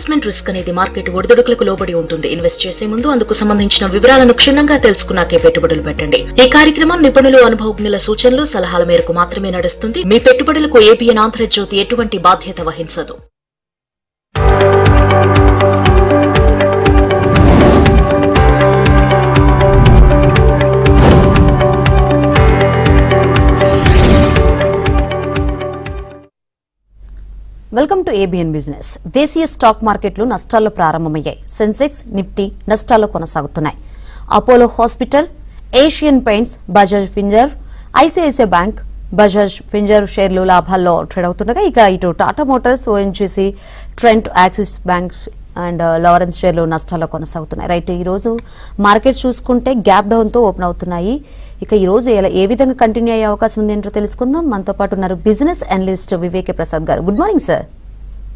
Investment risk అనేది market ఒడిదుడుకులకు లోబడి ఉంటుంది. ఇన్వెస్ట్ చేసే ముందు అందుకు సంబంధించిన వివరాలను క్షుణ్ణంగా తెలుసుకున్నాకే పెట్టుబడులు పెట్టండి. ఈ కార్యక్రమం నిపుణులు, అనుభవజ్ఞుల సూచనలు, సలహాల మేరకు మాత్రమే నడుస్తుంది. మీ పెట్టుబడులకు ఏబిఎన్ ఆంధ్రజ్యోతి ఎటువంటి బాధ్యత వహించదు. Welcome to ABN business. దేశీయ స్టాక్ మార్కెట్లు నష్టాల్లో ప్రారంభమయ్యాయి. సెన్సెక్స్, నిఫ్టీ నష్టాల్లో కొనసాగుతున్నాయి. Apollo hospital, Asian Paints, Bajaj Finserv, ICICI bank, Bajaj Finserv షేర్లు లాభాల్లో ట్రేడ్ అవుతుండగా ఇక ఇటు Tata Motors, ONGC, Trent, Axis bank and లారెన్స్ షేర్లు నష్టాల్లో కొనసాగుతున్నాయి. రైట్, ఈ రోజు మార్కెట్స్ చూసుకుంటే గ్యాప్ డౌన్ తో ఓపెన్ అవుతున్నాయి. ఇక ఈ రోజు ఏ విధంగా కంటిన్యూ అయ్యే అవకాశం ఉంది ఏంటో తెలుసుకుందాం. మనతో పాటు ఉన్నారు business analyst వివేకే Prasad garu. Good morning sir.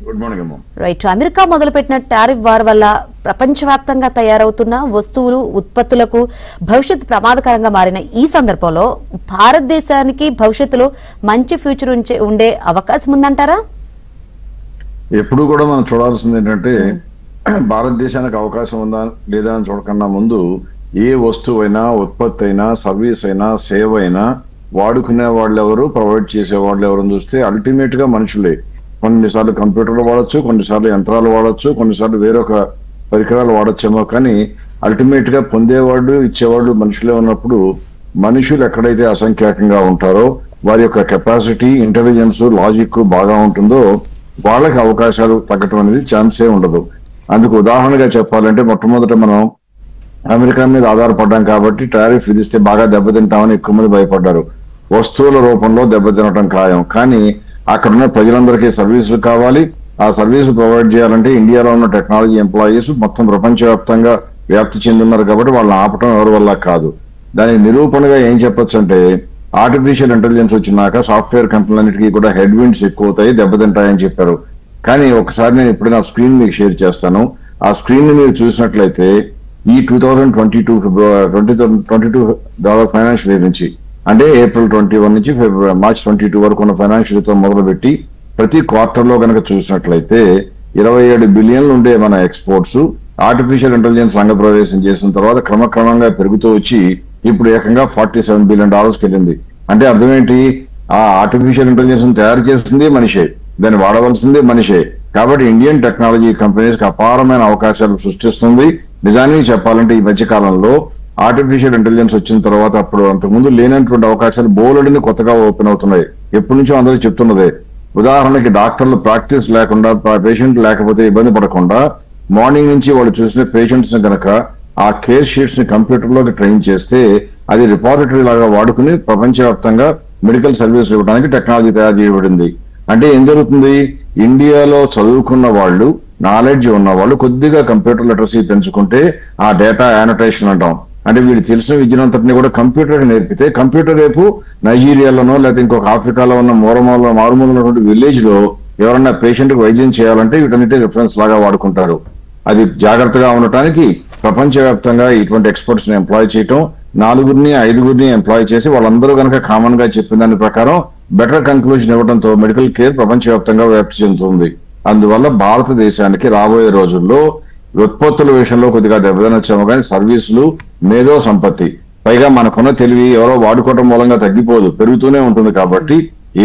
Good morning అమ్మా. రైట్, అమెరికా మొదలుపెట్టిన టారిఫ్ వార్ వల్ల ప్రపంచవ్యాప్తంగా తయారవుతున్న వస్తువులు, ఉత్పత్తులకు భవిష్యత్తు ప్రమాదకరంగా మారిన ఈ సందర్భంలో భారతదేశానికి భవిష్యత్తులో మంచి ఫ్యూచర్ ఉండే అవకాశం ఉందంటారా? ఎప్పుడు కూడా మనం చూడాల్సింది ఏంటంటే భారతదేశానికి అవకాశం ఉందా లేదా అని చూడకన్నా ముందు ఏ వస్తువైనా, ఉత్పత్తి అయినా, సర్వీస్ అయినా, సేవ అయినా వాడుకునే వాళ్ళు ఎవరు, ప్రొవైడ్ చేసే వాళ్ళు ఎవరు చూస్తే అల్టిమేట్ గా మనుషులే. కొన్నిసార్లు కంప్యూటర్లు వాడచ్చు, కొన్నిసార్లు యంత్రాలు వాడచ్చు, కొన్నిసార్లు వేరొక పరికరాలు వాడచ్చేమో, కానీ అల్టిమేట్ గా పొందేవాళ్ళు, ఇచ్చేవాళ్ళు మనుషులే ఉన్నప్పుడు మనుషులు ఎక్కడైతే అసంఖ్యాకంగా ఉంటారో, వారి యొక్క కెపాసిటీ, ఇంటెలిజెన్స్, లాజిక్ బాగా ఉంటుందో వాళ్ళకి అవకాశాలు తగ్గటం అనేది ఛాన్సే ఉండదు. అందుకు ఉదాహరణగా చెప్పాలంటే మొట్టమొదట మనం అమెరికా మీద ఆధారపడ్డాం కాబట్టి టారిఫ్ విధిస్తే బాగా దెబ్బతింటామని ఎక్కువ మంది భయపడ్డారు. వస్తువుల రూపంలో దెబ్బతినటం ఖాయం, కానీ అక్కడున్న ప్రజలందరికీ సర్వీసులు కావాలి. ఆ సర్వీసు ప్రొవైడ్ చేయాలంటే ఇండియాలో ఉన్న టెక్నాలజీ ఎంప్లాయీస్ మొత్తం ప్రపంచవ్యాప్తంగా వ్యాప్తి చెందున్నారు కాబట్టి వాళ్ళని ఆపటం ఎవరి వల్ల కాదు. దానికి నిరూపణగా ఏం చెప్పొచ్చు అంటే ఆర్టిఫిషియల్ ఇంటెలిజెన్స్ వచ్చినాక సాఫ్ట్వేర్ కంపెనీలన్నిటికీ కూడా హెడ్ విండ్స్ ఎక్కువ అవుతాయి, దెబ్బతింటాయని చెప్పారు. కానీ ఒకసారి నేను ఇప్పుడు నా స్క్రీన్ మీకు షేర్ చేస్తాను. ఆ స్క్రీన్ మీరు చూసినట్లయితే ఈ 2022 ఫైనాన్షియల్ ఇయర్ నుంచి, అంటే ఏప్రిల్ 21 నుంచి మార్చ్ 22 వరకు ఉన్న ఫైనాన్షియల్ ఇయర్ తో మొదలుపెట్టి ప్రతి క్వార్టర్ లో కనుక చూసినట్లయితే 27 బిలియన్లు ఉండే మన ఎక్స్పోర్ట్స్ ఆర్టిఫిషియల్ ఇంటెలిజెన్స్ రంగప్రవేశం చేసిన తర్వాత క్రమక్రమంగా పెరుగుతూ వచ్చి ఇప్పుడు ఏకంగా $47 బిలియన్ వెళ్ళింది. అంటే అర్థం ఏంటి? ఆ ఆర్టిఫిషియల్ ఇంటెలిజెన్స్ తయారు చేసింది మనిషే, దాన్ని వాడవలసింది మనిషే. కాబట్టి ఇండియన్ టెక్నాలజీ కంపెనీస్ కి అపారమైన అవకాశాలు సృష్టిస్తుంది. నిజానికి చెప్పాలంటే ఈ మధ్య కాలంలో ఆర్టిఫిషియల్ ఇంటెలిజెన్స్ వచ్చిన తర్వాత అప్పుడు అంతకుముందు లేనటువంటి అవకాశాలు బోలెడని కొత్తగా ఓపెన్ అవుతున్నాయి. ఎప్పటి నుంచో అందరూ చెప్తున్నదే. ఉదాహరణకి డాక్టర్లు ప్రాక్టీస్ లేకుండా, పేషెంట్ లేకపోతే ఇబ్బంది పడకుండా మార్నింగ్ నుంచి వాళ్ళు చూసిన పేషెంట్స్ ని కనుక ఆ కేర్ షీట్స్ ని కంప్యూటర్ లోకి ట్రైన్ చేస్తే అది రిపాజిటరీ లాగా వాడుకుని ప్రపంచవ్యాప్తంగా మెడికల్ సర్వీస్ ఇవ్వడానికి టెక్నాలజీ తయారు చేయబడింది. అంటే ఏం జరుగుతుంది? ఇండియాలో చదువుకున్న వాళ్ళు, నాలెడ్జ్ ఉన్న వాళ్ళు కొద్దిగా కంప్యూటర్ లిటరసీ పెంచుకుంటే ఆ డేటా యానోటేషన్ అంటాం, అంటే వీళ్ళు తెలిసిన విద్యనంతటిని కూడా కంప్యూటర్ నేర్పితే కంప్యూటర్ రేపు నైజీరియాలోనో లేకపోతే ఇంకొక ఆఫ్రికాలో ఉన్న మారుమూల ఉన్నటువంటి విలేజ్ లో ఎవరన్నా పేషెంట్ కి వైద్యం చేయాలంటే వీటన్నిటి రిఫరెన్స్ లాగా వాడుకుంటారు. అది జాగ్రత్తగా ఉండటానికి ప్రపంచవ్యాప్తంగా ఇటువంటి ఎక్స్పర్ట్స్ ని ఎంప్లాయ్ చేయటం, 4-5 ఎంప్లాయ్ చేసి వాళ్ళందరూ కనుక కామన్ గా చెప్పిన దాని ప్రకారం బెటర్ కంక్లూజన్ ఇవ్వడంతో మెడికల్ కేర్ ప్రపంచవ్యాప్తంగా వ్యాప్తి చెందుతుంది. అందువల్ల భారతదేశానికి రాబోయే రోజుల్లో ఉత్పత్తుల విషయంలో కొద్దిగా దెబ్బతినొచ్చాము, కానీ సర్వీసులు, మేధో సంపత్తి, పైగా మనకున్న తెలివి ఎవరో వాడుకోవడం మూలంగా తగ్గిపోదు, పెరుగుతూనే ఉంటుంది. కాబట్టి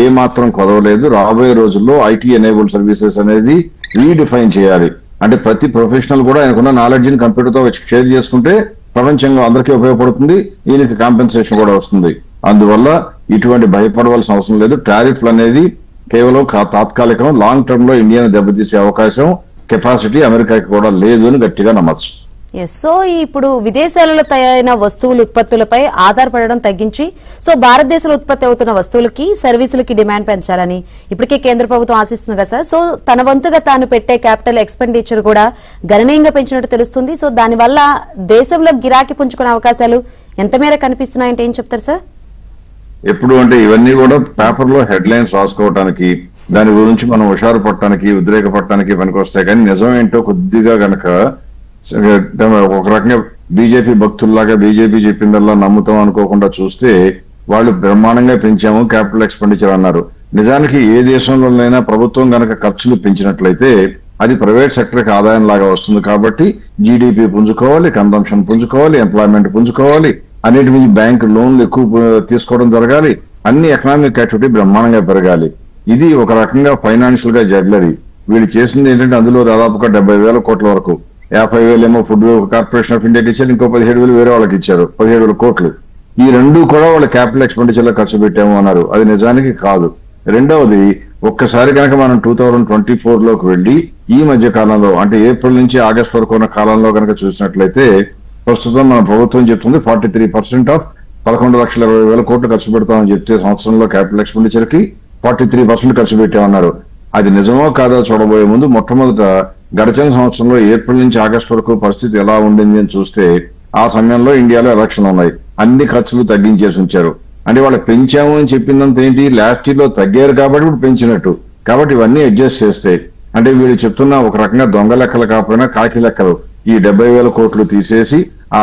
ఏ మాత్రం కొదవలేదు. రాబోయే రోజుల్లో ఐటీ ఎనేబుల్డ్ సర్వీసెస్ అనేది రీడిఫైన్ చేయాలి. అంటే ప్రతి ప్రొఫెషనల్ కూడా ఆయనకున్న నాలెడ్జ్ ని కంప్యూటర్ తో షేర్ చేసుకుంటే ప్రపంచంలో అందరికీ ఉపయోగపడుతుంది, ఈయనకి కాంపెన్సేషన్ కూడా వస్తుంది. అందువల్ల ఇటువంటి భయపడవలసిన అవసరం లేదు. టారిఫ్లు అనేది కేవలం తాత్కాలికం, లాంగ్ టర్మ్ లో ఇండియాను దెబ్బతీసే అవకాశం, కెపాసిటీ అమెరికాకి కూడా లేదు అని గట్టిగా నమ్మచ్చు. సో ఇప్పుడు విదేశాలలో తయారైన వస్తువులు, ఉత్పత్తులపై ఆధారపడడం తగ్గించి భారతదేశంలో ఉత్పత్తి అవుతున్న వస్తువులకి, సర్వీసులకి డిమాండ్ పెంచాలని ఇప్పటికే కేంద్ర ప్రభుత్వం ఆశిస్తుంది కదా సార్. సో తన వంతుగా తాను పెట్టే క్యాపిటల్ ఎక్స్పెండిచర్ కూడా గణనీయంగా పెంచినట్టు తెలుస్తుంది. సో దానివల్ల దేశంలో గిరాకీ పుంజుకునే అవకాశాలు ఎంత మేర కనిపిస్తున్నాయంటే ఏం చెప్తారు సార్? ఎప్పుడు అంటే ఇవన్నీ కూడా పేపర్ లో హెడ్ లైన్స్ రాసుకోవటానికి, దాని గురించి మనం హుషారు పట్టడానికి, ఉద్రేకపడటానికి పనికొస్తాయి. కానీ నిజం ఏంటో కొద్దిగా గనక ఒక రకంగా బీజేపీ భక్తుల్లాగా బీజేపీ చెప్పిందల్లా నమ్ముతాం అనుకోకుండా చూస్తే వాళ్ళు బ్రహ్మాండంగా పెంచాము క్యాపిటల్ ఎక్స్పెండిచర్ అన్నారు. నిజానికి ఏ దేశంలోనైనా ప్రభుత్వం గనక ఖర్చులు పెంచినట్లయితే అది ప్రైవేట్ సెక్టర్కి ఆదాయం లాగా వస్తుంది కాబట్టి జీడిపి పుంజుకోవాలి, కన్సంప్షన్ పుంజుకోవాలి, ఎంప్లాయ్మెంట్ పుంజుకోవాలి, అన్నిటి మీద బ్యాంక్ లోన్లు ఎక్కువ తీసుకోవడం జరగాలి, అన్ని ఎకనామిక్ యాక్టివిటీ బ్రహ్మాండంగా పెరగాలి. ఇది ఒక రకంగా ఫైనాన్షియల్ గా జగ్లరీ. వీళ్ళు చేసింది ఏంటంటే అందులో దాదాపుగా 70,000 కోట్ల వరకు, 50,000 ఏమో ఫుడ్ కార్పొరేషన్ ఆఫ్ ఇండియాకి ఇచ్చారు, ఇంకో 17,000 వేరే వాళ్ళకి ఇచ్చారు, 17,000 కోట్లు. ఈ రెండు కూడా వాళ్ళ క్యాపిటల్ ఎక్స్పెండిచర్ లో ఖర్చు పెట్టాము అన్నారు. అది నిజానికి కాదు. రెండవది, ఒక్కసారి కనుక మనం 2024 లోకి వెళ్లి ఈ మధ్య కాలంలో అంటే ఏప్రిల్ నుంచి ఆగస్టు వరకు ఉన్న కాలంలో కనుక చూసినట్లయితే ప్రస్తుతం మన ప్రభుత్వం చెప్తుంది 43% ఆఫ్ 11,20,000 కోట్లు ఖర్చు పెడతామని చెప్తే సంవత్సరంలో క్యాపిటల్ ఎక్స్పెండిచర్ కి 43% ఖర్చు పెట్టామన్నారు. అది నిజమో కాదో చూడబోయే ముందు మొట్టమొదట గడిచిన సంవత్సరంలో ఏప్రిల్ నుంచి ఆగస్టు వరకు పరిస్థితి ఎలా ఉండింది అని చూస్తే ఆ సమయంలో ఇండియాలో ఎలక్షన్ ఉన్నాయి, అన్ని ఖర్చులు తగ్గించేసి ఉంచారు. అంటే వాళ్ళు పెంచాము అని చెప్పిందంత ఏంటి, లాస్ట్ ఇయర్ లో తగ్గారు కాబట్టి ఇప్పుడు పెంచినట్టు. కాబట్టి ఇవన్నీ అడ్జస్ట్ చేస్తే అంటే వీళ్ళు చెప్తున్న ఒక రకంగా దొంగ లెక్కలు కాకపోయినా కాకి లెక్కలు, ఈ 70,000 కోట్లు తీసేసి ఆ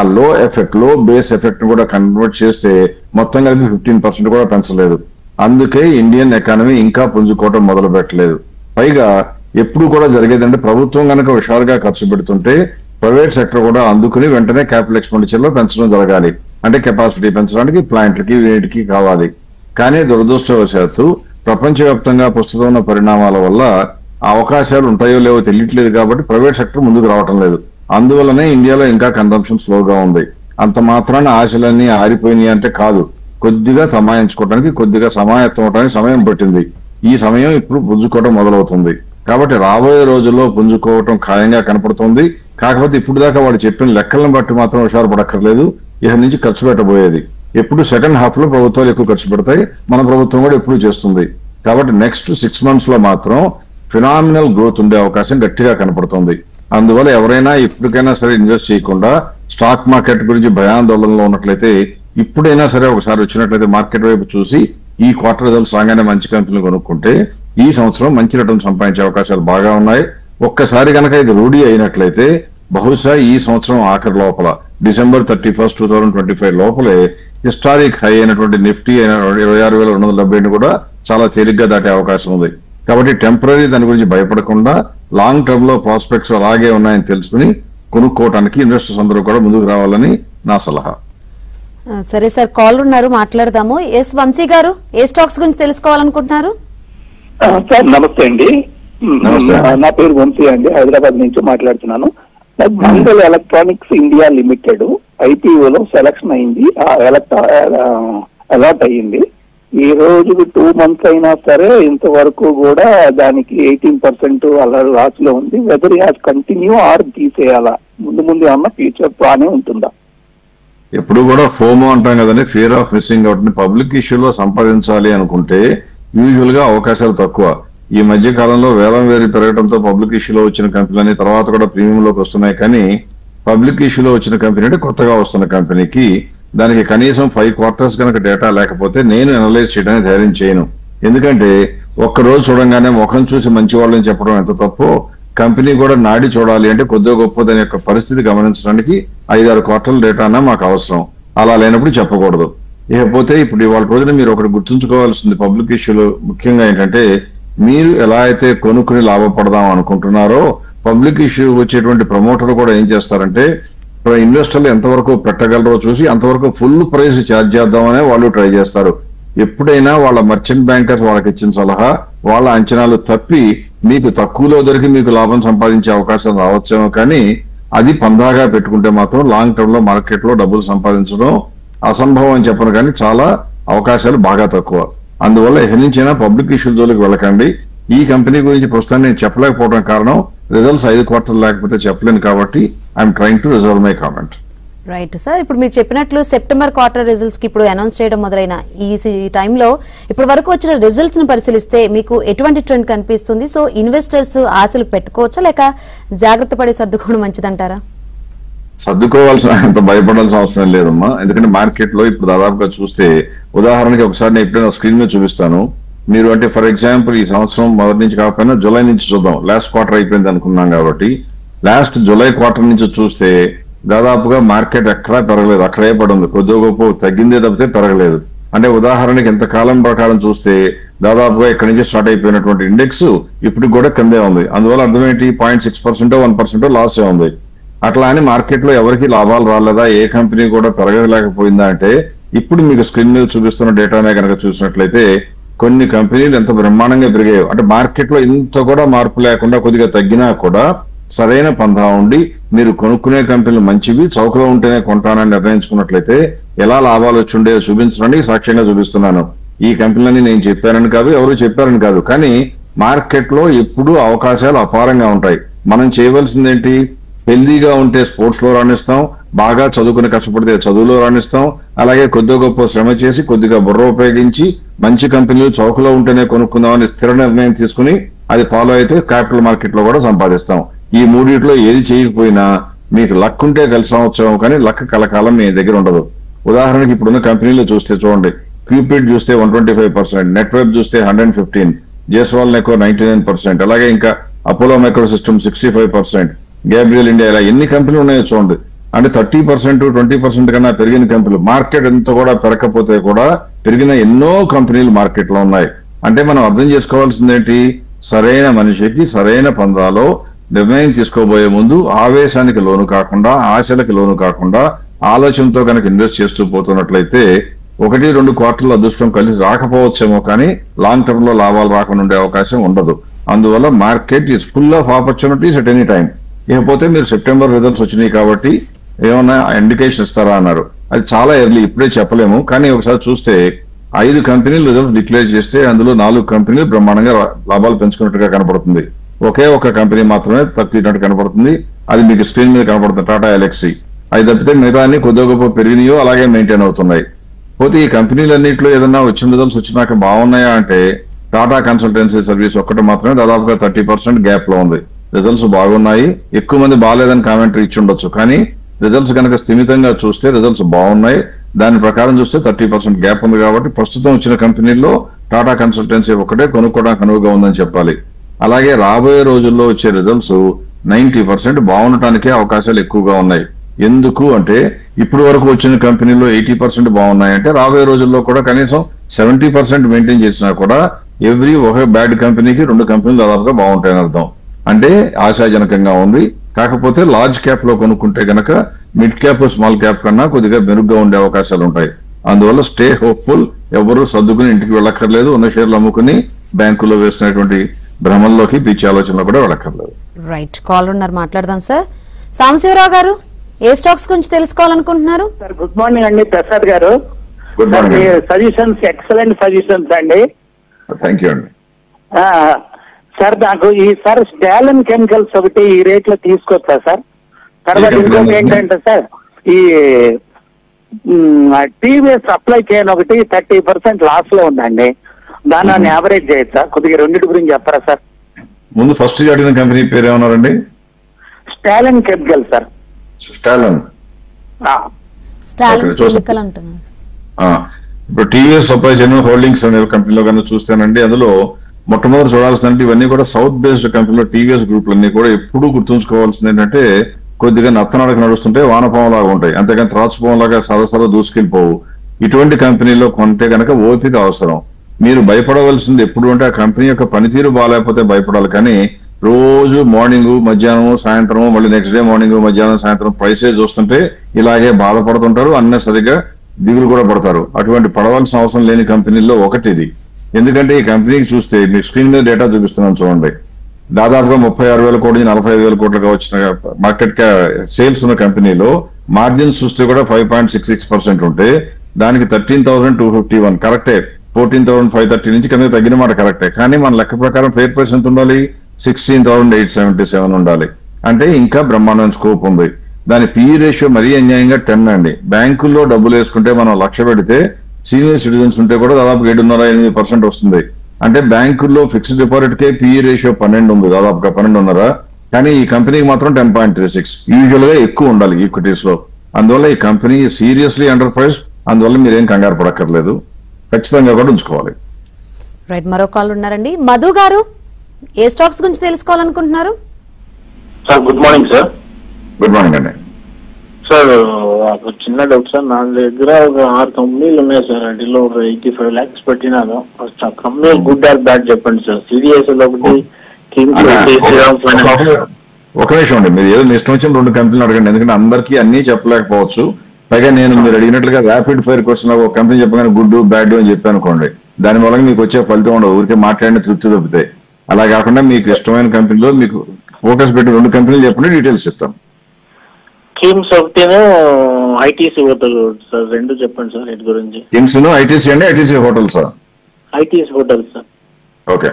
లో బేస్ ఎఫెక్ట్ కూడా కన్వర్ట్ చేస్తే మొత్తం కలిపి 15% కూడా పెంచలేదు. అందుకే ఇండియన్ ఎకానమీ ఇంకా పుంజుకోవడం మొదలు పెట్టలేదు. పైగా ఎప్పుడు కూడా జరిగేదంటే ప్రభుత్వం కనుక హుషారుగా ఖర్చు పెడుతుంటే ప్రైవేట్ సెక్టర్ కూడా అందుకుని వెంటనే క్యాపిటల్ ఎక్స్పెండిచర్ లో పెంచడం జరగాలి. అంటే కెపాసిటీ పెంచడానికి ప్లాంట్లకి వీటికి కావాలి. కానీ దురదృష్టవశాత్తు ప్రపంచవ్యాప్తంగా ప్రస్తుతం ఉన్న పరిణామాల వల్ల అవకాశాలు ఉంటాయో లేవో తెలియట్లేదు కాబట్టి ప్రైవేట్ సెక్టర్ ముందుకు రావటం లేదు. అందువల్లనే ఇండియాలో ఇంకా కన్సంప్షన్ స్లోగా ఉంది. అంత మాత్రాన ఆశలన్నీ ఆరిపోయినాయి అంటే కాదు. కొద్దిగా సమాయించుకోవడానికి, కొద్దిగా సమాయత్తం అవడానికి సమయం పట్టింది. ఈ సమయం ఇప్పుడు పుంజుకోవడం మొదలవుతుంది. కాబట్టి రాబోయే రోజుల్లో పుంజుకోవటం ఖాయంగా కనపడుతుంది. కాకపోతే ఇప్పుడు దాకా వాడు చెప్పిన లెక్కలను బట్టి మాత్రం హుషారు పడక్కర్లేదు. ఇక నుంచి ఖర్చు పెట్టబోయేది ఎప్పుడు సెకండ్ హాఫ్ లో ప్రభుత్వాలు ఎక్కువ ఖర్చు పెడతాయి, మన ప్రభుత్వం కూడా ఎప్పుడు చేస్తుంది. కాబట్టి నెక్స్ట్ 6 months లో మాత్రం ఫినామినల్ గ్రోత్ ఉండే అవకాశం గట్టిగా కనపడుతుంది. అందువల్ల ఎవరైనా ఇప్పటికైనా సరే ఇన్వెస్ట్ చేయకుండా స్టాక్ మార్కెట్ గురించి భయాందోళనలో ఉన్నట్లయితే ఇప్పుడైనా సరే ఒకసారి వచ్చినట్లయితే మార్కెట్ వైపు చూసి ఈ క్వార్టర్ రిజల్ట్స్ రాగానే మంచి కంపెనీలు కొనుక్కుంటే ఈ సంవత్సరం మంచి రిటర్న్ సంపాదించే అవకాశాలు బాగా ఉన్నాయి. ఒక్కసారి కనుక ఇది రూఢీ అయినట్లయితే బహుశా ఈ సంవత్సరం ఆఖరి లోపల December 31st, 2025 లోపలే హిస్టారిక్ హై అయినటువంటి నిఫ్టీ అయిన 26,270 కూడా చాలా తేలిగ్గా దాటే అవకాశం ఉంది. కాబట్టి టెంపరీ దాని గురించి భయపడకుండా లాంగ్ టర్మ్ లో ప్రాస్పెక్ట్స్ అలాగే ఉన్నాయని తెలుసుకుని కొనుక్కోవడానికి ఇన్వెస్టర్స్ అందరూ కూడా ముందుకు రావాలని నా సలహా. సరే సార్, కాల్ ఉన్నారు, మాట్లాడదాము. ఎస్ వంశీ గారు, ఏ స్టాక్స్ గురించి తెలుసుకోవాలనుకుంటున్నారు? సార్ నమస్తే అండి. నా పేరు వంశీ అండి, హైదరాబాద్ నుంచి మాట్లాడుతున్నాను. మంగళ ఎలక్ట్రానిక్స్ ఇండియా లిమిటెడ్ ఐపీఓలో సెలక్షన్ అయింది, అలాట్ అయ్యింది. ఈ రోజు 2 months అయినా సరే ఇంతవరకు కూడా దానికి 18% అలా లాస్ లో ఉంది. వెదర్ హ్యాస్ కంటిన్యూ ఆర్ తీసేయాలా, ముందు ఏమన్నా ఫ్యూచర్ ప్లానే ఉంటుందా? ఎప్పుడు కూడా ఫోమో అంటాం కదండి, ఫియర్ ఆఫ్ మిస్సింగ్ అవుట్ ని పబ్లిక్ ఇష్యూలో సంపాదించాలి అనుకుంటే యూజువల్ గా అవకాశాలు తక్కువ. ఈ మధ్య కాలంలో వేలం వేరి పెరగడంతో పబ్లిక్ ఇష్యూలో వచ్చిన కంపెనీలని తర్వాత కూడా ప్రీమియంలోకి వస్తున్నాయి. కానీ పబ్లిక్ ఇష్యూలో వచ్చిన కంపెనీ అంటే కొత్తగా వస్తున్న కంపెనీకి దానికి కనీసం 5 quarters కనుక డేటా లేకపోతే నేను అనలైజ్ చేయడానికి ధైర్యం చేయను. ఎందుకంటే ఒక్కరోజు చూడంగానే ముఖం చూసి మంచి వాళ్ళని చెప్పడం ఎంత తప్పో, కంపెనీ కూడా నాడి చూడాలి అంటే కొద్దిగా గొప్ప దాని యొక్క పరిస్థితి గమనించడానికి 5-6 quarters డేటానా మాకు అవసరం. అలా లేనప్పుడు చెప్పకూడదు. ఇకపోతే ఇప్పుడు ఇవాళ రోజున మీరు ఒకటి గుర్తుంచుకోవాల్సింది పబ్లిక్ ఇష్యూలో ముఖ్యంగా ఏంటంటే, మీరు ఎలా అయితే కొనుక్కుని లాభపడదాం అనుకుంటున్నారో పబ్లిక్ ఇష్యూ వచ్చేటువంటి ప్రమోటర్లు కూడా ఏం చేస్తారంటే ఇన్వెస్టర్లు ఎంతవరకు పెట్టగలరో చూసి అంతవరకు ఫుల్ ప్రైస్ ఛార్జ్ చేద్దామనే వాళ్ళు ట్రై చేస్తారు. ఎప్పుడైనా వాళ్ళ మర్చెంట్ బ్యాంకర్స్ వాళ్ళకి ఇచ్చిన సలహా, వాళ్ళ అంచనాలు తప్పి మీకు తక్కువలో దొరికి మీకు లాభం సంపాదించే అవకాశం రావచ్చేమో, కానీ అది పందాగా పెట్టుకుంటే మాత్రం లాంగ్ టర్మ్ లో మార్కెట్ లో డబ్బులు సంపాదించడం అసంభవం అని చెప్పను, కానీ చాలా అవకాశాలు బాగా తక్కువ. అందువల్ల ఎక్కడి నుంచైనా పబ్లిక్ ఇష్యూ జోలికి వెళ్ళకండి. ఈ కంపెనీ గురించి ప్రస్తుతం నేను చెప్పలేకపోవడం కారణం రిజల్ట్స్ 5 quarters లేకపోతే చెప్పలేను కాబట్టి I'm trying to reserve my comment. Right sir, ఇప్పుడు మీరు చెప్పినట్లు సెప్టెంబర్ క్వార్టర్ రిజల్ట్స్ కి ఇప్పుడు అనౌన్స్ చేయడం మొదలైన ఈ టైంలో ఇప్పటి వరకు వచ్చిన రిజల్ట్స్ ని పరిశీలిస్తే మీకు ఎటువంటి ట్రెండ్ కనిపిస్తుంది? సో ఇన్వెస్టర్స్ ఆశలు పెట్టుకోవచ్చా లేక జాగ్రత్త పడి సర్దుకోవడం మంచిదంటారా? సర్దుకోవాల్సిన అంత భయపడాల్సిన అవసరం లేదమ్మా. ఎందుకంటే మార్కెట్ లో ఇప్పుడు దాదాపుగా చూస్తే, ఉదాహరణకి ఒకసారి నేను ఎప్పుడైనా స్క్రీన్ మీద చూపిస్తాను. మీరు అంటే ఫర్ ఎగ్జాంపుల్ ఈ సంవత్సరం మొదటి నుంచి కాకపోయినా జూలై నుంచి చూద్దాం. లాస్ట్ క్వార్టర్ అయిపోయింది అనుకున్నాం కాబట్టి లాస్ట్ జూలై క్వార్టర్ నుంచి చూస్తే దాదాపుగా మార్కెట్ ఎక్కడా పెరగలేదు, అక్కడే పడింది. కొద్దిగా గొప్ప తగ్గిందే తప్పితే పెరగలేదు. అంటే ఉదాహరణకి ఇంతకాలం ప్రకారం చూస్తే దాదాపుగా ఇక్కడి నుంచి స్టార్ట్ అయిపోయినటువంటి ఇండెక్స్ ఇప్పుడు కూడా కిందే ఉంది. అందువల్ల అర్థం ఏంటి, 0.6% 1% లాసే ఉంది. అట్లా అని మార్కెట్ లో ఎవరికి లాభాలు రాలేదా, ఏ కంపెనీ కూడా పెరగలేకపోయిందా అంటే ఇప్పుడు మీకు స్క్రీన్ మీద చూపిస్తున్న డేటానే కనుక చూసినట్లయితే కొన్ని కంపెనీలు ఎంత బ్రహ్మాండంగా పెరిగాయో. అంటే మార్కెట్ లో ఇంత కూడా మార్పు లేకుండా కొద్దిగా తగ్గినా కూడా సరైన పందా ఉండి మీరు కొనుక్కునే కంపెనీలు మంచివి, చౌకలో ఉంటేనే కొంటానని నిర్ణయించుకున్నట్లయితే ఎలా లాభాలు వచ్చి ఉండేదో చూపించడానికి సాక్ష్యంగా చూపిస్తున్నాను. ఈ కంపెనీలని నేను చెప్పానని కాదు, ఎవరు చెప్పారని కాదు, కానీ మార్కెట్ లో ఎప్పుడూ అవకాశాలు అపారంగా ఉంటాయి. మనం చేయవలసిందేంటి, హెల్దీగా ఉంటే స్పోర్ట్స్ లో రాణిస్తాం, బాగా చదువుకుని కష్టపడితే చదువులో రాణిస్తాం, అలాగే కొద్దిగా గొప్ప శ్రమ చేసి కొద్దిగా బుర్ర ఉపయోగించి మంచి కంపెనీలు చౌకలో ఉంటేనే కొనుక్కుందామని స్థిర నిర్ణయం తీసుకుని అది ఫాలో అయితే క్యాపిటల్ మార్కెట్ లో కూడా సంపాదిస్తాం. ఈ మూడిట్లో ఏది చేయకపోయినా మీకు లక్ ఉంటే కలిసి సంవత్సరం, కానీ లక్ కలకాలం మీ దగ్గర ఉండదు. ఉదాహరణకి ఇప్పుడున్న కంపెనీలు చూస్తే చూడండి, క్యూపిడ్ చూస్తే 125%, నెట్వర్క్ చూస్తే 115%, జేస్వాల్ నెకో 99%, అలాగే ఇంకా Apollo micro system 65%, Gabriel India, ఇలా ఎన్ని కంపెనీలు ఉన్నాయో చూడండి. అంటే 30% 20% కన్నా పెరిగిన కంపెనీలు. మార్కెట్ ఎంత కూడా పెరగకపోతే కూడా పెరిగిన ఎన్నో కంపెనీలు మార్కెట్ లో ఉన్నాయి. అంటే మనం అర్థం చేసుకోవాల్సిందేంటి, సరైన మనిషికి సరైన పందాలో నిర్ణయం తీసుకోబోయే ముందు ఆవేశానికి లోను కాకుండా, ఆశలకు లోను కాకుండా ఆలోచనతో కనుక ఇన్వెస్ట్ చేస్తూ పోతున్నట్లయితే 1-2 క్వార్టర్ల అదృష్టం కలిసి రాకపోవచ్చేమో, కానీ లాంగ్ టర్మ్ లో లాభాలు రాకుండా ఉండే అవకాశం ఉండదు. అందువల్ల market is full of opportunities at any time. ఇకపోతే మీరు సెప్టెంబర్ రిజల్ట్స్ వచ్చినాయి కాబట్టి ఏమన్నా ఇండికేషన్ ఇస్తారా అన్నారు. అది చాలా ఎర్లీ, ఇప్పుడే చెప్పలేము. కానీ ఒకసారి చూస్తే 5 కంపెనీలు రిజల్ట్స్ డిక్లేర్ చేస్తే అందులో 4 కంపెనీలు బ్రహ్మాండంగా లాభాలు పెంచుకున్నట్టుగా కనపడుతుంది. ఒకే ఒక కంపెనీ మాత్రమే తగ్గినట్టు కనపడుతుంది. అది మీకు స్క్రీన్ మీద కనపడుతుంది, టాటా ఎల్ఎక్సీ. అది తప్పితే మిగతా అన్ని కొద్దిగా గొప్ప పెరిగినాయో అలాగే మెయింటైన్ అవుతున్నాయి. పోతే ఈ కంపెనీలన్నింటిలో ఏదన్నా వచ్చిన రిజల్ట్స్ వచ్చినాక బాగున్నాయా అంటే టాటా కన్సల్టెన్సీ సర్వీస్ ఒక్కటి మాత్రమే దాదాపుగా 30% గ్యాప్ లో ఉంది. రిజల్ట్స్ బాగున్నాయి, ఎక్కువ మంది బాగాలేదని కామెంటరీ ఇచ్చి ఉండొచ్చు, కానీ రిజల్ట్స్ కనుక స్థిమితంగా చూస్తే రిజల్ట్స్ బాగున్నాయి. దాని ప్రకారం చూస్తే 30% గ్యాప్ ఉంది. కాబట్టి ప్రస్తుతం వచ్చిన కంపెనీల్లో టాటా కన్సల్టెన్సీ ఒకటే కొనుక్కోవడానికి అనువుగా ఉందని చెప్పాలి. అలాగే రాబోయే రోజుల్లో వచ్చే రిజల్ట్స్ 90% బాగుండటానికే అవకాశాలు ఎక్కువగా ఉన్నాయి. ఎందుకు అంటే ఇప్పుడు వరకు వచ్చిన కంపెనీల్లో 80% బాగున్నాయంటే రాబోయే రోజుల్లో కూడా కనీసం 70% మెయింటైన్ చేసినా కూడా ఎవ్రీ ఒక బ్యాడ్ కంపెనీకి 2 కంపెనీలు దాదాపుగా బాగుంటాయని అర్థం. అంటే ఆశాజనకంగా ఉంది. కాకపోతే లార్జ్ క్యాప్ లో కొనుక్కుంటే గనక మిడ్ క్యాప్ స్మాల్ క్యాప్ కన్నా కొద్దిగా మెరుగ్గా ఉండే అవకాశాలు ఉంటాయి. అందువల్ల స్టే హోప్ఫుల్. ఎవరు సర్దుకుని ఇంటికి వెళ్ళక్కర్లేదు. ఉన్న షేర్లు అమ్ముకుని బ్యాంకులో వేసినటువంటి భ్రమంలోకి పిచ్చి ఆలోచనలో కూడా వెళ్ళక్కర్లేదు. రైట్, కాల్ ఉన్నారు, మాట్లాడదాం సార్. సాంబశివరావు గారు, ఏ స్టాక్స్ గురించి తెలుసుకోవాలనుకుంటున్నారు? సార్ గుడ్ మార్నింగ్ అండి. Prasad garu, good morning. Suggestions excellent suggestions అండి. థ్యాంక్ యూ అండి. సార్ నాకు ఈసారి స్టాలిన్ కెమికల్స్ ఒకటి ఈ రేట్ లో తీసుకొచ్చా సార్. తర్వాత ఇంకోటి ఏంటంటే సార్, ఈ టీవీఎస్ సప్లై చైన్ ఒకటి 30% లాస్ లో ఉందండి. దాన్ని యావరేజ్ చేయొచ్చా? కొద్దిగా రెండింటి గురించి చెప్పరా సార్? ముందు ఫస్ట్ అడిగిన కంపెనీ పేరు ఏమన్నారండి? Stalin chemical sir. Stalin chemical అంటున్నారు. ఇప్పుడు టీవీఎస్ సప్లై చైన్ హోల్డింగ్స్ అనే కంపెనీలో కన్నా చూస్తానండి, అందులో మొట్టమొదటి చూడాల్సిందంటే ఇవన్నీ కూడా సౌత్ బేస్డ్ కంపెనీలో టీవీఎస్ గ్రూప్లన్నీ కూడా ఎప్పుడూ గుర్తుంచుకోవాల్సింది ఏంటంటే కొద్దిగా నత్తనడక నడుస్తుంటే వానపావం లాగా ఉంటాయి, అంతేగాని త్రాచుపావం లాగా సరసర దూసుకెళ్ళిపోవు. ఇటువంటి కంపెనీలో కొంటే కనుక ఓపిక అవసరం. మీరు భయపడవలసింది ఎప్పుడు అంటే ఆ కంపెనీ యొక్క పనితీరు బాగాలేకపోతే భయపడాలి, కానీ రోజు మార్నింగ్ మధ్యాహ్నం సాయంత్రం మళ్ళీ నెక్స్ట్ డే మార్నింగ్ మధ్యాహ్నం సాయంత్రం ప్రైసే చూస్తుంటే ఇలాగే బాధపడుతుంటారు, అన్నసరిగా దిగులు కూడా పడతారు. అటువంటి పడవలసిన అవసరం లేని కంపెనీల్లో ఒకటి ఇది. ఎందుకంటే ఈ కంపెనీకి చూస్తే మీకు స్క్రీన్ మీద డేటా చూపిస్తున్నాను చూడండి, దాదాపుగా 36,000 కోట్లు 45,000 కోట్లుగా వచ్చిన మార్కెట్ సేల్స్ ఉన్న కంపెనీలో మార్జిన్స్ చూస్తే కూడా 5.66% ఉంటే దానికి 13,251 కరెక్టే. 14,530 నుంచి కింద తగ్గిన మాట కరెక్టే, కానీ మన లెక్క ప్రకారం ఫెయిర్ ప్రైస్ ఎంత ఉండాలి? 16,877 ఉండాలి. అంటే ఇంకా బ్రహ్మాండమైన స్కోప్ ఉంది. దాని పిఈ రేషియో మరీ అన్యాయంగా 10 అండి. బ్యాంకుల్లో డబ్బులు వేసుకుంటే మనం 1,00,000 పెడితే సీనియర్ సిటిజన్స్ ఉంటే కూడా దాదాపు 7.5-8% వస్తుంది. అంటే బ్యాంకుల్లో ఫిక్స్డ్ డిపాజిట్ కే పిఈ రేషియో 12 ఉంది, దాదాపుగా 12.5. కానీ ఈ కంపెనీకి మాత్రం 10.36. యూజువల్ గా ఎక్కువ ఉండాలి ఈక్విటీస్ లో. అందువల్ల ఈ కంపెనీ సీరియస్లీ అండర్ ప్రైస్. అందువల్ల మీరేం కంగారు పడక్కర్లేదు, ఖచ్చితంగా కూడా ఉంచుకోవాలి. రైట్, మరో కాల్ ఉన్నారండి. మధు గారు, ఏ స్టాక్స్ గురించి తెలుసుకోవాలనుకుంటున్నారు? Sir good morning sir. Good morning అండి. సార్ ఒక చిన్న డౌట్ సార్, నా దగ్గర ఒక 6 కంపెనీలు ఉన్నాయి సార్. వాటిలో ఒక 85 lakhs పెట్టినాను. కంపెనీ గుడ్ ఆర్ బ్యాడ్ చెప్పండి సార్. సిడిఎస్ఎల్ ఒకటి, ఒక నిమిషం అండి, మీరు ఏదో ఇష్టం వచ్చిన 2 కంపెనీలు అడగండి, ఎందుకంటే అందరికీ అన్ని చెప్పలేకపోవచ్చు. పైగా నేను మీరు అడిగినట్లుగా ర్యాపిడ్ ఫైర్ క్వశ్చన్ ఒక కంపెనీ చెప్పగానే గుడ్ బ్యాడ్ అని చెప్పి అనుకోండి, దాని మూలంగా మీకు వచ్చే ఫలితం ఉండదు, ఊరికే మాట్లాడిన తృప్తి తప్పితే. అలా కాకుండా మీకు ఇష్టమైన కంపెనీలో మీకు ఫోకస్ పెట్టి 2 కంపెనీలు చెప్పండి, డీటెయిల్స్ చెప్తాం. కిమ్స్ ఒకటేను, ఐటీసీ హోటల్ సార్, 2 చెప్పండి సార్ వీటి గురించి. కిమ్స్ ఐటీసీ అండి, ITC hotel sir? ITC hotel sir. Okay,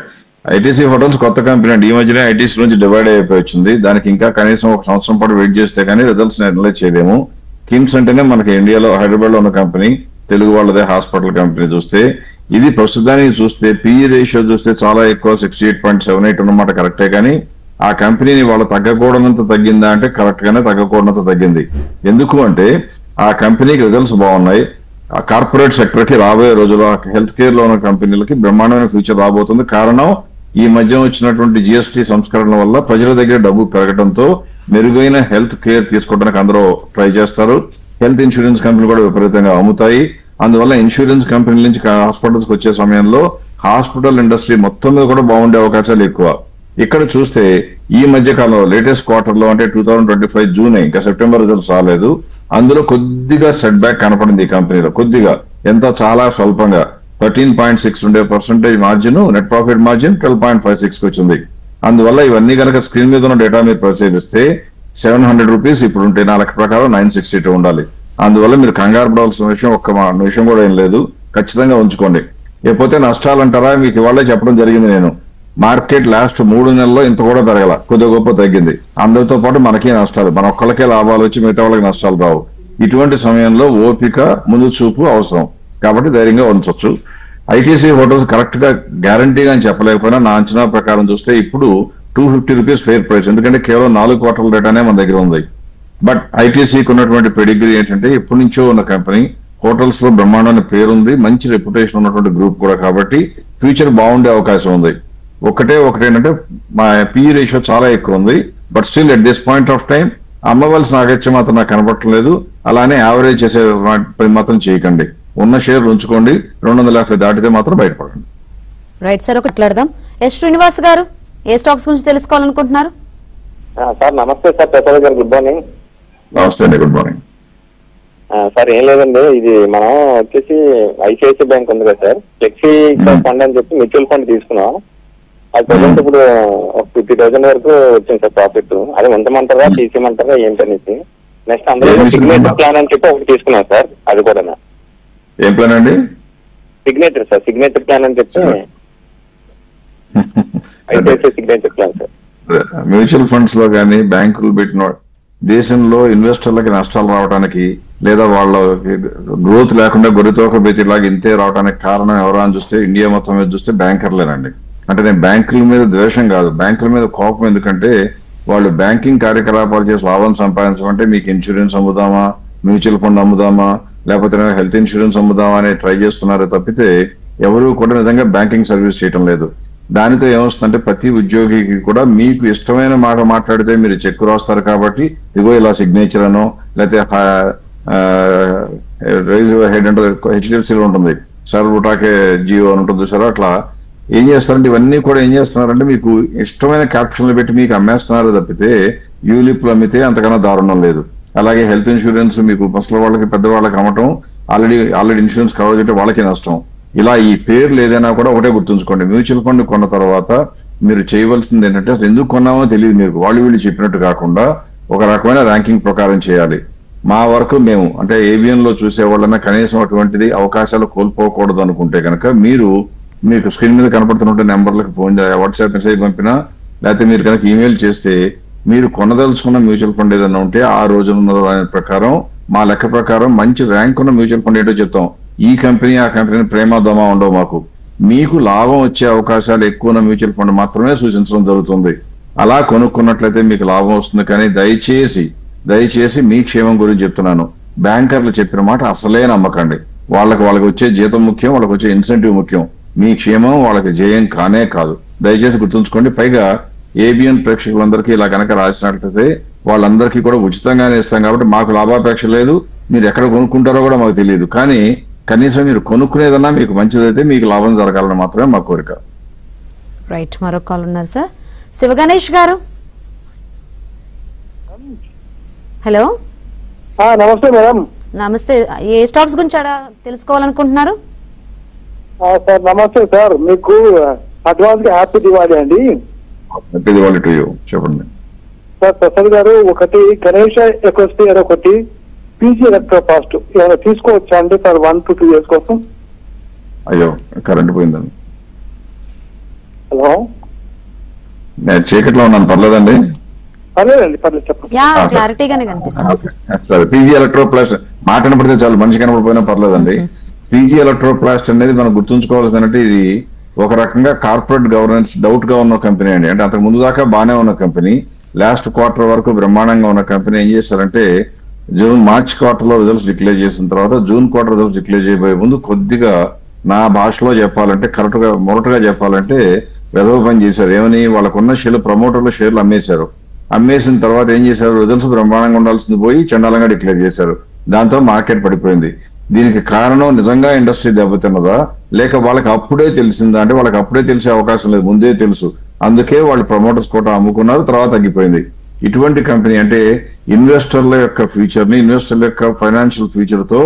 ITC hotels కొత్త కంపెనీ అండి, ఈ మధ్యనే ఐటీసీ నుంచి డివైడ్ అయిపోయి వచ్చింది. దానికి ఇంకా కనీసం 1 సంవత్సరం పాటు వెయిట్ చేస్తే కానీ రిజల్ట్స్ అనలైజ్ చేయలేము. కిమ్స్ అంటేనే మనకి ఇండియాలో హైదరాబాద్ లో ఉన్న కంపెనీ, తెలుగు వాళ్ళదే హాస్పిటల్ కంపెనీ. చూస్తే ఇది ప్రస్తుతానికి చూస్తే పిఈ రేషియో చూస్తే చాలా ఎక్కువ, 68.78 అన్నమాట. కరెక్టే, కానీ ఆ కంపెనీని వాళ్ళు తగ్గకూడనంత తగ్గిందా అంటే కరెక్ట్ గానే తగ్గకూడనంత తగ్గింది. ఎందుకు అంటే ఆ కంపెనీకి రిజల్ట్స్ బాగున్నాయి. ఆ కార్పొరేట్ సెక్టర్ కి రాబోయే రోజుల్లో హెల్త్ కేర్ లో ఉన్న కంపెనీలకి బ్రహ్మాండమైన ఫ్యూచర్ రాబోతుంది. కారణం ఈ మధ్య వచ్చినటువంటి జిఎస్టీ సంస్కరణ వల్ల ప్రజల దగ్గర డబ్బు పెరగడంతో మెరుగైన హెల్త్ కేర్ తీసుకోవడానికి అందరూ ట్రై చేస్తారు. హెల్త్ ఇన్సూరెన్స్ కంపెనీలు కూడా విపరీతంగా అమ్ముతాయి. అందువల్ల ఇన్సూరెన్స్ కంపెనీల నుంచి హాస్పిటల్స్కి వచ్చే సమయంలో హాస్పిటల్ ఇండస్ట్రీ మొత్తం మీద కూడా బాగుండే అవకాశాలు ఎక్కువ. ఇక్కడ చూస్తే ఈ మధ్య కాలంలో లేటెస్ట్ క్వార్టర్ లో అంటే 2025 జూన్, ఇంకా సెప్టెంబర్ రిజల్ట్స్ రాలేదు, అందులో కొద్దిగా సెట్ బ్యాక్ కనపడింది ఈ కంపెనీలో. కొద్దిగా, ఎంత చాలా స్వల్పంగా 13.6 ఉండే percentage margin, net profit margin 12.56 వచ్చింది. అందువల్ల ఇవన్నీ కనుక స్క్రీన్ మీద ఉన్న డేటా మీరు పరిశీలిస్తే 700 రూపీస్ ఇప్పుడు ఉంటే నా లెక్క ప్రకారం 962 ఉండాలి. అందువల్ల మీరు కంగారు పడవలసిన విషయం ఒక్క విషయం కూడా ఏం లేదు, ఖచ్చితంగా ఉంచుకోండి. లేకపోతే నష్టాలు అంటారా, మీకు ఇవాళ చెప్పడం జరిగింది. నేను మార్కెట్ లాస్ట్ 3 నెలల్లో ఇంత కూడా పెరగల, కొద్దిగా గొప్ప తగ్గింది. అందరితో పాటు మనకే నష్టాలు, మన ఒక్కళ్ళకే లాభాలు వచ్చి మిగతా వాళ్ళకి నష్టాలు రావు. ఇటువంటి సమయంలో ఓపిక, ముందు చూపు అవసరం. కాబట్టి ధైర్యంగా ఉంచవచ్చు. ఐటీసీ హోటల్స్ కరెక్ట్ గా గ్యారంటీగా అని చెప్పలేకపోయినా నా అంచనా ప్రకారం చూస్తే ఇప్పుడు 250 రూపీస్ ఫెయిర్ ప్రైస్, ఎందుకంటే కేవలం 4 క్వార్టర్ల డేటానే మన దగ్గర ఉంది. బట్ ఐటీసీకి ఉన్నటువంటి పెడిగ్రీ ఏంటంటే ఎప్పటి నుంచో ఉన్న కంపెనీ, హోటల్స్ లో బ్రహ్మాండమైన పేరుంది, మంచి రెప్యుటేషన్ ఉన్నటువంటి గ్రూప్ కూడా, కాబట్టి ఫ్యూచర్ బాగుండే అవకాశం ఉంది. ఒకటేంటంటే మా పిఈ రేషియో చాలా ఎక్కువ ఉంది. But still at this point of time అమ్మవలసిన అగత్యం మాత్రం నాకు కనపడలేదు. అలానే యావరేజ్ చేసే పని మాత్రం చేయకండి, ఉన్న షేర్ ఉంచుకోండి. 250 దాటితే మాత్రం బయటపడండి. రైట్ సార్, ఒకట్లాడదాం. ఎస్ శ్రీనివాస్ గారు, ఏ స్టాక్స్ గురించి తెలుసుకోవాలనుకుంటున్నారు? సార్ నమస్తే sir, Prasad garu good morning. నమస్తే అండి, గుడ్ మార్నింగ్ సార్. ఏం లేదండి, ఇది మనం వచ్చేసి ఐసిఐసిఐ బ్యాంక్ ఉంది కదా సార్, ఫ్లెక్సీ ఫండ్ అని చెప్పి మ్యూచువల్ ఫండ్ తీసుకున్నాం. అది ప్రజెంట్ ఇప్పుడు 50,000 వరకు వచ్చింది సార్ ప్రాఫిట్. అది ఉంచమంటారా తీసేయమంటారా ఏంటనేసి. నెక్స్ట్ అందులో సిగ్నేచర్ ప్లాన్ అని చెప్పి ఒకటి తీసుకున్నాం సార్, అది కూడా. ఏం ప్లాన్ అండి? సిగ్నేచర్ సార్, సిగ్నేచర్ ప్లాన్ అని చెప్పి ICICI signature plan sir. Mutual funds లో కానీ బ్యాంకులు పెట్టిన దేశంలో ఇన్వెస్టర్లకి నష్టాలు రావడానికి లేదా వాళ్ళ గ్రోత్ లేకుండా గొర్రెతోక బెతిలాగా ఇంతే రావడానికి కారణం ఎవరా అని చూస్తే ఇండియా మొత్తం మీద చూస్తే బ్యాంకర్లేనండి. అంటే నేను బ్యాంకుల మీద ద్వేషం కాదు, బ్యాంకుల మీద కోపం. ఎందుకంటే వాళ్ళు బ్యాంకింగ్ కార్యకలాపాలు చేసి లాభం సంపాదించమంటే మీకు ఇన్సూరెన్స్ అమ్ముదామా, మ్యూచువల్ ఫండ్ అమ్ముదామా, లేకపోతే హెల్త్ ఇన్సూరెన్స్ అమ్ముదామా అని ట్రై చేస్తున్నారే తప్పితే ఎవరు కూడా నిజంగా బ్యాంకింగ్ సర్వీస్ చేయటం లేదు. దానితో ఏమొస్తుందంటే ప్రతి ఉద్యోగికి కూడా మీకు ఇష్టమైన మాట మాట్లాడితే మీరు చెక్ రాస్తారు కాబట్టి ఇగో ఇలా సిగ్నేచర్ అనో, లేకపోతే రైజ్ హెడ్ అంటే హెచ్డిఎఫ్సీలో ఉంటుంది సర్వుటాకే జియో అని ఉంటుంది సార్. అట్లా ఏం చేస్తారంటే ఇవన్నీ కూడా ఏం చేస్తున్నారంటే మీకు ఇష్టమైన క్యాప్షన్లు పెట్టి మీకు అమ్మేస్తున్నారు తప్పితే యూలిప్లు అమ్మితే అంతకన్నా దారుణం లేదు. అలాగే హెల్త్ ఇన్సూరెన్స్ మీకు ముసలి వాళ్ళకి పెద్దవాళ్ళకి అమ్మటం, ఆల్రెడీ ఇన్సూరెన్స్ కవర్ చేయడం వాళ్ళకి నష్టం. ఇలా ఈ పేర్లు ఏదైనా కూడా ఒకటే గుర్తుంచుకోండి, మ్యూచువల్ ఫండ్ కొన్న తర్వాత మీరు చేయవలసింది ఏంటంటే అసలు ఎందుకు కొన్నామో తెలియదు మీకు, వీళ్ళు చెప్పినట్టు కాకుండా ఒక రకమైన ర్యాంకింగ్ ప్రకారం చేయాలి. మా వరకు మేము అంటే ఏబిఎన్ లో చూసేవాళ్ళన్నా కనీసం అటువంటిది అవకాశాలు కోల్పోకూడదు అనుకుంటే కనుక మీకు స్క్రీన్ మీద కనపడుతున్న నెంబర్లకు ఫోన్ వాట్సాప్ మెసేజ్ పంపినా, లేకపోతే మీరు కనుక ఈమెయిల్ చేస్తే మీరు కొనదలుచుకున్న మ్యూచువల్ ఫండ్ ఏదైనా ఉంటే ఆ రోజున ప్రకారం మా లెక్క ప్రకారం మంచి ర్యాంక్ ఉన్న మ్యూచువల్ ఫండ్ ఏంటో చెప్తాం. ఈ కంపెనీ ఆ కంపెనీ ప్రేమ దోమ ఉండవు మాకు. మీకు లాభం వచ్చే అవకాశాలు ఎక్కువ ఉన్న మ్యూచువల్ ఫండ్ మాత్రమే సూచించడం జరుగుతుంది. అలా కొనుక్కున్నట్లయితే మీకు లాభం వస్తుంది. కానీ దయచేసి మీ క్షేమం గురించి చెప్తున్నాను, బ్యాంకర్లు చెప్పిన మాట అసలే నమ్మకండి. వాళ్ళకి వచ్చే జీతం ముఖ్యం, వాళ్ళకి వచ్చే ఇన్సెంటివ్ ముఖ్యం. మీ క్షేమం వాళ్ళకి జయం కానే కాదు, దయచేసి గుర్తుంచుకోండి. పైగా ఏబిఎన్ ప్రేక్షకులందరికీ ఇలా కనుక రాసినట్లయితే వాళ్ళందరికీ కూడా ఉచితంగానే ఇస్తాం కాబట్టి మాకు లాభాపేక్ష లేదు, మీరు ఎక్కడ కొనుక్కుంటారో కూడా మాకు తెలియదు. కానీ కనీసం మీరు కొనుక్కునేదన్నా మీకు మంచిదైతే మీకు లాభం జరగాలని మాత్రమే మా కోరిక. రైట్, మరో కాల్ ఉన్నారు సార్. శివగణేష్ గారు, హలో. నమస్తే మేడం. నమస్తే. ఏ స్టాక్స్ గురించి తెలుసుకోవాలనుకుంటున్నారు? సార్ నమస్తే సార్, మీకు అడ్వాన్స్ గా హ్యాపీ దివాళీ అండి. Happy Diwali to you. చెప్పండి సార్. ప్రసాద్ గారు, ఒకటి గణేష్ ఎకోస్పియర్, ఒకటి పీజీ ఎలక్ట్రోఫాస్ట్ ఏమైనా తీసుకోవచ్చా అండి సార్ 1 to 2 years కోసం? అయ్యో కరెంట్ పోయిందండి. హలో, నేను చీకట్లో ఉన్నాను, పర్లేదండి? పర్లేదండి, పర్లేదు, చెప్పండి. యా, క్లారిటీగానే కనిపిస్తుంది సార్. సరే, పీజీ ఎలక్ట్రోప్లాస్ట్ మాట కనపడితే చాలు, మనిషి కనపడిపోయినా పర్లేదండి. పీజీ ఎలక్ట్రోప్లాస్ట్ అనేది మనం గుర్తుంచుకోవాల్సిందంటే ఇది ఒక రకంగా కార్పొరేట్ గవర్నెన్స్ డౌట్ గా ఉన్న కంపెనీ అండి. అంటే అంతకు ముందు దాకా బాగానే ఉన్న కంపెనీ, లాస్ట్ క్వార్టర్ వరకు బ్రహ్మాండంగా ఉన్న కంపెనీ ఏం చేశారంటే మార్చ్ క్వార్టర్ లో రిజల్ట్స్ డిక్లేర్ చేసిన తర్వాత జూన్ క్వార్టర్ రిజల్ట్స్ డిక్లేర్ చేయబోయే ముందు కొద్దిగా నా భాషలో చెప్పాలంటే కరెక్ట్ గా మొరటగా చెప్పాలంటే వెధవ పని చేశారు. ఏమని, వాళ్ళకున్న షేర్లు ప్రమోటర్లు షేర్లు అమ్మేశారు. అమ్మేసిన తర్వాత ఏం చేశారు, రిజల్ట్స్ బ్రహ్మాండంగా ఉండాల్సింది పోయి చండాలంగా డిక్లేర్ చేశారు. దాంతో మార్కెట్ పడిపోయింది. దీనికి కారణం నిజంగా ఇండస్ట్రీ దెబ్బతిన్నదా, లేక వాళ్ళకి అప్పుడే తెలిసిందా? అంటే వాళ్ళకి అప్పుడే తెలిసే అవకాశం లేదు, ముందే తెలుసు. అందుకే వాళ్ళు ప్రమోటర్స్ కూడా అమ్ముకున్నారు, తర్వాత తగ్గిపోయింది. ఇటువంటి కంపెనీ అంటే ఇన్వెస్టర్ల యొక్క ఫ్యూచర్ ని, ఇన్వెస్టర్ల యొక్క ఫైనాన్షియల్ ఫ్యూచర్ తో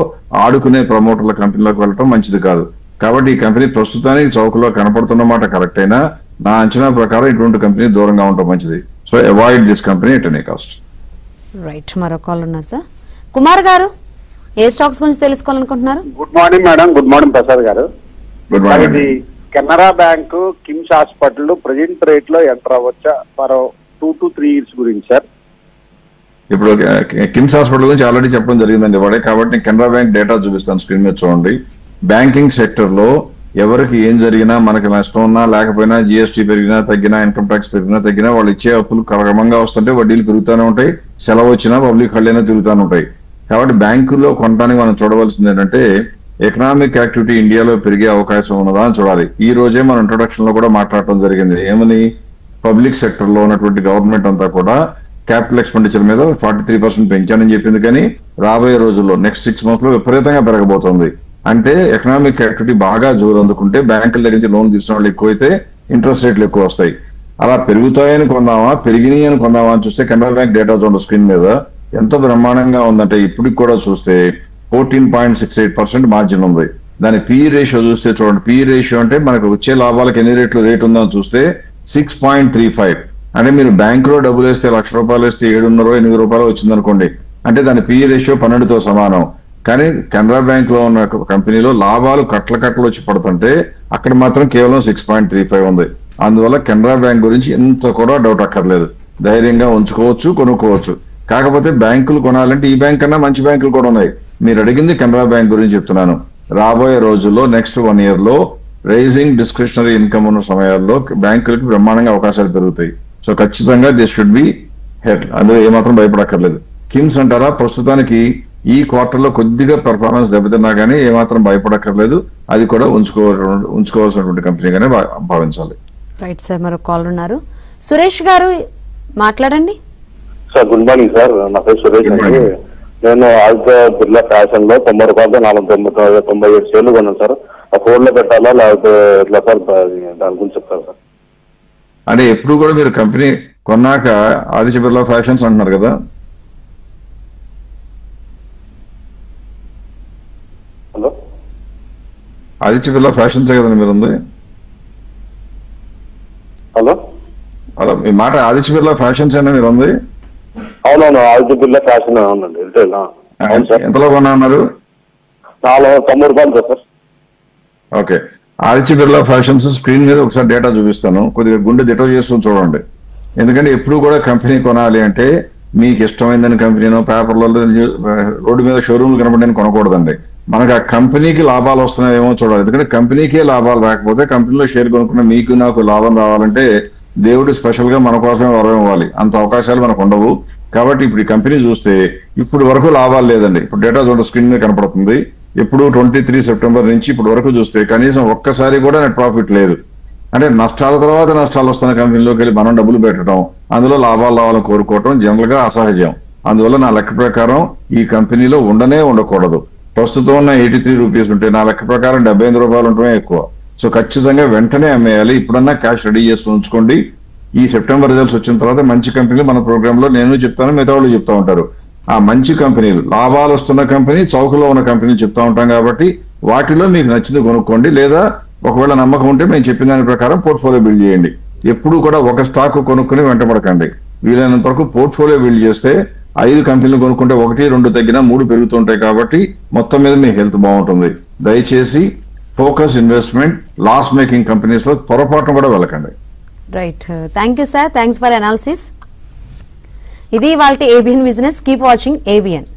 ఆడుకునే ప్రమోటర్ల కంపెనీలోకి వెళ్ళడం మంచిది కాదు. కాబట్టి ఈ కంపెనీ ప్రస్తుతానికి చౌకలో కనపడుతున్నమాట కరెక్ట్ అయినా నా అంచనా ప్రకారం ఇటువంటి కంపెనీ దూరంగా ఉండటం మంచిది. So avoid this company at any cost. Right, మరో కాల్ ఉన్నారు సార్. కుమార్ గారు, ఏ స్టాక్స్ గురించి తెలుసుకోవాలనుకుంటున్నారు? Good morning madam. Good morning Prasad garu. Good morning. ఇది Canara bank, KIMS hospital present rate లో ఎంటర్ అవ్వచ్చా ఫర్ 2 to 3 years గురించి సార్? ఇప్పుడు కిమ్స్ హాస్పిటల్ గురించి ఆల్రెడీ చెప్పడం జరిగిందండి ఇవాడే, కాబట్టి నేను కెనరా బ్యాంక్ డేటా చూపిస్తాను స్క్రీన్ మీద చూడండి. బ్యాంకింగ్ సెక్టర్ లో ఎవరికి ఏం జరిగినా, మనకి నష్టం ఉన్నా లేకపోయినా, జిఎస్టీ పెరిగినా తగ్గినా, ఇన్కమ్ ట్యాక్స్ పెరిగినా తగ్గినా, వాళ్ళు ఇచ్చే అప్పులు క్రమంగా వస్తుంటే వడ్డీలు పెరుగుతూనే ఉంటాయి, సెలవు వచ్చినా పబ్లిక్ హళ్ళైనా తిరుగుతూనే ఉంటాయి. కాబట్టి బ్యాంకుల్లో కొనడానికి మనం చూడవలసింది ఏంటంటే ఎకనామిక్ యాక్టివిటీ ఇండియాలో పెరిగే అవకాశం ఉన్నదా అని చూడాలి. ఈ రోజే మన ఇంట్రొడక్షన్ లో కూడా మాట్లాడటం జరిగింది. ఏమని, పబ్లిక్ సెక్టర్ లో ఉన్నటువంటి గవర్నమెంట్ అంతా కూడా క్యాపిటల్ ఎక్స్పెండిచర్ మీద 43% పెంచానని చెప్పింది. కానీ రాబోయే రోజుల్లో నెక్స్ట్ 6 months లో విపరీతంగా పెరగబోతోంది. అంటే ఎకనామిక్ యాక్టివిటీ బాగా జోరు అందుకుంటే బ్యాంకుల దగ్గర నుంచి లోన్ తీసుకున్న వాళ్ళు ఎక్కువైతే ఇంట్రెస్ట్ రేట్లు ఎక్కువ వస్తాయి. అలా పెరుగుతాయని కొందామా, పెరిగినాయి అని కొందామా అని చూస్తే కెనరా బ్యాంక్ డేటా చూడండి స్క్రీన్ మీద ఎంత బ్రహ్మాండంగా ఉందంటే ఇప్పటికి కూడా చూస్తే 14.68% మార్జిన్ ఉంది. దాని పిఈ రేషియో చూస్తే చూడండి, పిఈ రేషియో అంటే మనకు వచ్చే లాభాలకు ఎన్ని రేట్లు రేట్ ఉందని చూస్తే 6.35. అంటే మీరు బ్యాంకులో డబ్బులు వేస్తే ₹1,00,000 వేస్తే 7.5 రూపాయలు వచ్చిందనుకోండి, అంటే దాని పిఈ రేషియో 12తో సమానం. కానీ కెనరా బ్యాంక్ లో ఉన్న కంపెనీలో లాభాలు కట్టలు వచ్చి పడుతుంటే అక్కడ మాత్రం కేవలం 6.35 ఉంది. అందువల్ల కెనరా బ్యాంక్ గురించి ఎంత కూడా డౌట్ అక్కర్లేదు, ధైర్యంగా ఉంచుకోవచ్చు, కొనుక్కోవచ్చు. కాకపోతే బ్యాంకులు కొనాలంటే ఈ బ్యాంక్ కన్నా మంచి బ్యాంకులు కూడా ఉన్నాయి. మీరు అడిగింది కెనరా బ్యాంక్ గురించి చెప్తున్నాను. రాబోయే రోజుల్లో నెక్స్ట్ 1 year లో రైజింగ్ డిస్క్రిషనరీ ఇన్కమ్ ఉన్న సమయాల్లో బ్యాంకులకు బ్రహ్మాండంగా అవకాశాలు పెరుగుతాయి. సో ఖచ్చితంగా దిస్ షుడ్ బి హెడ్, అందులో ఏమాత్రం భయపడక్కర్లేదు. కిమ్స్ అంటారా, ప్రస్తుతానికి ఈ క్వార్టర్ లో కొద్దిగా పెర్ఫార్మెన్స్ దెబ్బతిన్నా కానీ ఏమాత్రం భయపడక్కర్లేదు. అది కూడా ఉంచుకోవాల్సినటువంటి కంపెనీగానే భావించాలి. రైట్ సార్, మరో కాల్ ఉన్నారు. సురేష్ గారు మాట్లాడండి. సార్ గుడ్ మార్నింగ్ సార్, నా పేరు సురేష్ అండి. నేను ఆదిత్య బిర్లా ఫ్యాషన్ లో 90 రూపాయలతో 497 షేర్లు కొన్నాను సార్. ఆ 4 లో పెట్టాలా లేకపోతే ఎట్లా సార్, దాని గురించి చెప్తారు సార్? అంటే ఎప్పుడు కూడా మీరు కంపెనీ కొన్నాక ఆదిత్య బిర్లా ఫ్యాషన్స్ అంటున్నారు కదా, హలో ఆదిత్య బిర్లా ఫ్యాషన్సే కదండి మీరు ఉంది? హలో అలా మీ మాట ఆదిత్య బిర్లా ఫ్యాషన్స్ అయినా మీరు ఉంది? అవునవును, ఆదిత్య బిర్లా ఫ్యాషన్ అవునండి, రిటైల్. ఎంతలో కొన్నా అన్నారు? 90 రూపాయలు sir. Okay, Aditya Birla fashions screen మీద ఒకసారి డేటా చూపిస్తాను, కొద్దిగా గుండె దిటో చేస్తూ చూడండి. ఎందుకంటే ఎప్పుడు కూడా కంపెనీ కొనాలి అంటే మీకు ఇష్టమైందని కంపెనీనో పేపర్లలో రోడ్డు మీద షోరూమ్లు కనబడి కొనకూడదండి. మనకు ఆ కంపెనీకి లాభాలు వస్తున్నాయేమో చూడాలి. ఎందుకంటే కంపెనీకే లాభాలు రాకపోతే కంపెనీలో షేర్ కొనుక్కున్న మీకు నాకు లాభం రావాలంటే దేవుడు స్పెషల్ గా మన కోసమే వరం ఇవ్వాలి, అంత అవకాశాలు మనకు ఉండవు. కాబట్టి ఇప్పుడు ఈ కంపెనీ చూస్తే ఇప్పుడు వరకు లాభాలు లేదండి. ఇప్పుడు డేటా చూడండి స్క్రీన్ మీద కనపడుతుంది. ఇప్పుడు 23 సెప్టెంబర్ నుంచి ఇప్పుడు వరకు చూస్తే కనీసం ఒక్కసారి కూడా నెట్ ప్రాఫిట్ లేదు. అంటే నష్టాల తర్వాత నష్టాలు వస్తున్న కంపెనీలోకి వెళ్ళి మనం డబ్బులు పెట్టడం, అందులో లాభాలు రావాలని కోరుకోవటం జనరల్ గా అసహజం. అందువల్ల నా లెక్క ప్రకారం ఈ కంపెనీలో ఉండకూడదు. ప్రస్తుతం ఉన్న 83 రూపీస్ ఉంటే నా లెక్క ప్రకారం 75 రూపాయలు ఉండటమే ఎక్కువ. సో ఖచ్చితంగా వెంటనే అమ్మేయాలి. ఇప్పుడన్నా క్యాష్ రెడీ చేసి ఉంచుకోండి. ఈ సెప్టెంబర్ రిజల్ట్స్ వచ్చిన తర్వాత మంచి కంపెనీలు మన ప్రోగ్రామ్ లో నేను చెప్తాను, మిగతా వాళ్ళు చెప్తా ఉంటారు. ఆ మంచి కంపెనీలు, లాభాలు వస్తున్న కంపెనీ, చౌకలో ఉన్న కంపెనీలు చెప్తా ఉంటాం కాబట్టి వాటిలో మీకు నచ్చింది కొనుక్కోండి. లేదా ఒకవేళ నమ్మకం ఉంటే మేము చెప్పిన దాని ప్రకారం పోర్ట్ఫోలియో బిల్డ్ చేయండి. ఎప్పుడు కూడా ఒక స్టాక్ కొనుక్కుని వెంటబడకండి. వీలైనంత వరకు పోర్ట్ఫోలియో బిల్డ్ చేస్తే 5 కంపెనీలు కొనుక్కుంటే 1, 2 తగ్గినా 3 పెరుగుతుంటాయి. కాబట్టి మొత్తం మీద మీ హెల్త్ బాగుంటుంది. దయచేసి focus investment, loss making companies లో పొరపాటును కూడా వెళ్ళకండి. Right, thank you sir, thanks for analysis. ఇది వాళ్ళ ABN business. Keep watching ABN.